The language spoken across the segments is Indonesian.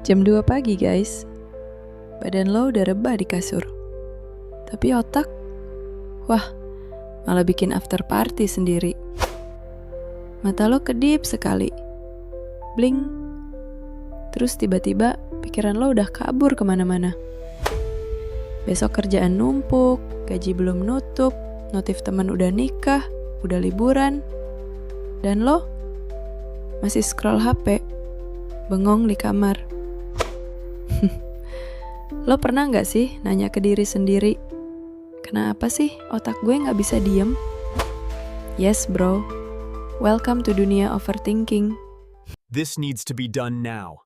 Jam 2 pagi guys. Badan lo udah rebah di kasur. Tapi otak, wah, malah bikin after party sendiri. Mata lo kedip sekali. Bling. Terus tiba-tiba pikiran lo udah kabur kemana-mana. Besok kerjaan numpuk, gaji belum nutup, notif teman udah nikah, udah liburan. Dan lo masih scroll HP, bengong di kamar. Lo pernah gak sih nanya ke diri sendiri, kenapa sih otak gue gak bisa diem? Yes bro, welcome to dunia overthinking. This needs to be done now.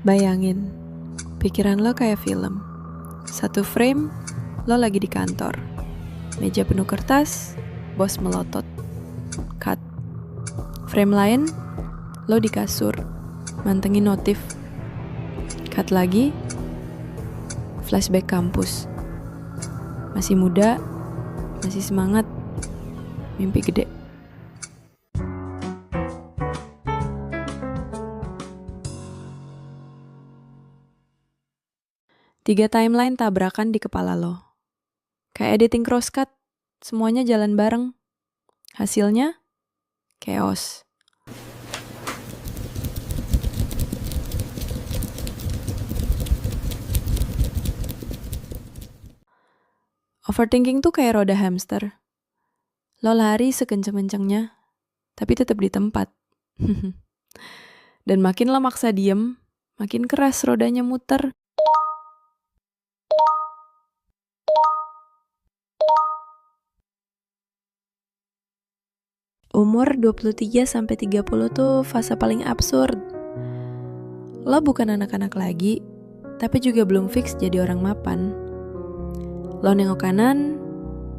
Bayangin, pikiran lo kayak film. Satu frame, lo lagi di kantor. Meja penuh kertas, bos melotot. Cut. Frame lain, lo di kasur, mantengin notif. Cut lagi, flashback kampus. Masih muda, masih semangat, mimpi gede. Tiga timeline tabrakan di kepala lo. Kayak editing crosscut, semuanya jalan bareng. Hasilnya, chaos. Overthinking tuh kayak roda hamster. Lo lari sekenceng-kencengnya, tapi tetap di tempat. Dan makin lo maksa diem, makin keras rodanya muter. Umur 23-30 tuh fase paling absurd. Lo bukan anak-anak lagi, tapi juga belum fix jadi orang mapan. Lo nengok kanan,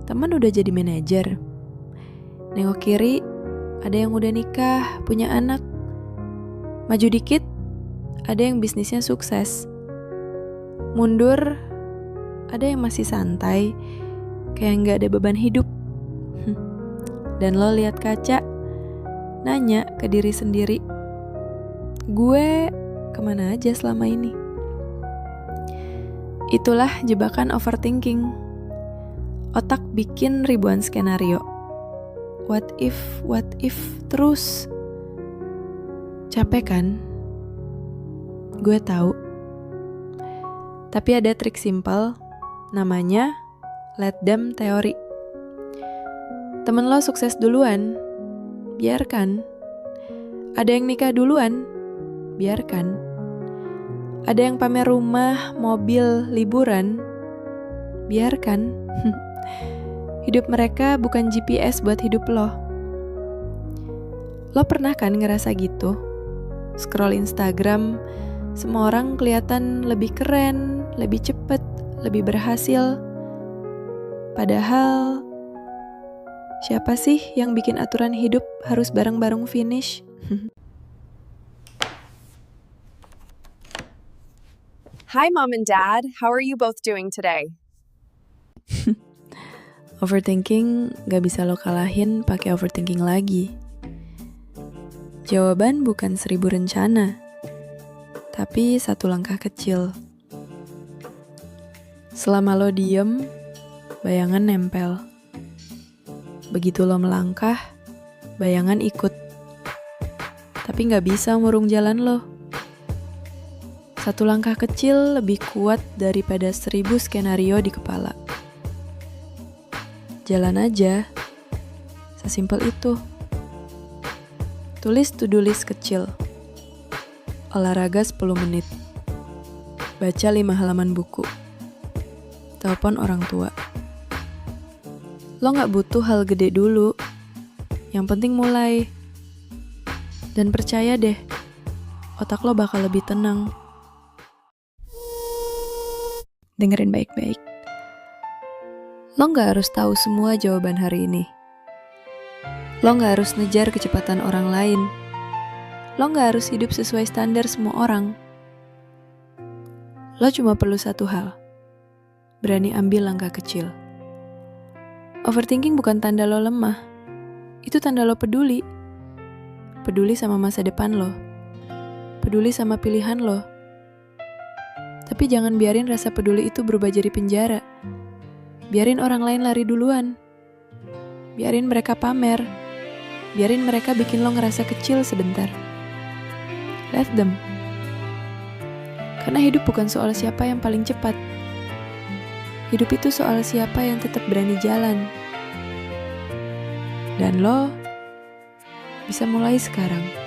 teman udah jadi manajer. Nengok kiri, ada yang udah nikah, punya anak. Maju dikit, ada yang bisnisnya sukses. Mundur, ada yang masih santai, kayak gak ada beban hidup. Dan lo lihat kaca, nanya ke diri sendiri, gue kemana aja selama ini? Itulah jebakan overthinking. Otak bikin ribuan skenario. What if terus. Capek kan? Gue tahu. Tapi ada trik simpel, namanya let them theory. Temen lo sukses duluan, biarkan. Ada yang nikah duluan, biarkan. Ada yang pamer rumah, mobil, liburan, biarkan. Hidup mereka bukan GPS buat hidup lo. Lo pernah kan ngerasa gitu? Scroll Instagram, semua orang kelihatan lebih keren, lebih cepet, lebih berhasil. Padahal, siapa sih yang bikin aturan hidup harus bareng-bareng finish? Hi, Mom and Dad. How are you both doing today? Overthinking gak bisa lo kalahin pakai overthinking lagi. Jawaban bukan 1000 rencana, tapi satu langkah kecil. Selama lo diem, bayangan nempel. Begitu lo melangkah, bayangan ikut. Tapi gak bisa ngurung jalan lo. Satu langkah kecil lebih kuat daripada 1000 skenario di kepala. Jalan aja, sesimpel itu. Tulis to-do list kecil. Olahraga 10 menit. Baca 5 halaman buku. Telepon orang tua. Lo gak butuh hal gede dulu. Yang penting mulai. Dan percaya deh, otak lo bakal lebih tenang. Dengerin baik-baik. Lo gak harus tahu semua jawaban hari ini. Lo gak harus ngejar kecepatan orang lain. Lo gak harus hidup sesuai standar semua orang. Lo cuma perlu satu hal. Berani ambil langkah kecil. Overthinking bukan tanda lo lemah. Itu tanda lo peduli. Peduli sama masa depan lo. Peduli sama pilihan lo. Tapi jangan biarin rasa peduli itu berubah jadi penjara. Biarin orang lain lari duluan. Biarin mereka pamer. Biarin mereka bikin lo ngerasa kecil sebentar. Let them. Karena hidup bukan soal siapa yang paling cepat. Hidup itu soal siapa yang tetap berani jalan. Dan lo bisa mulai sekarang.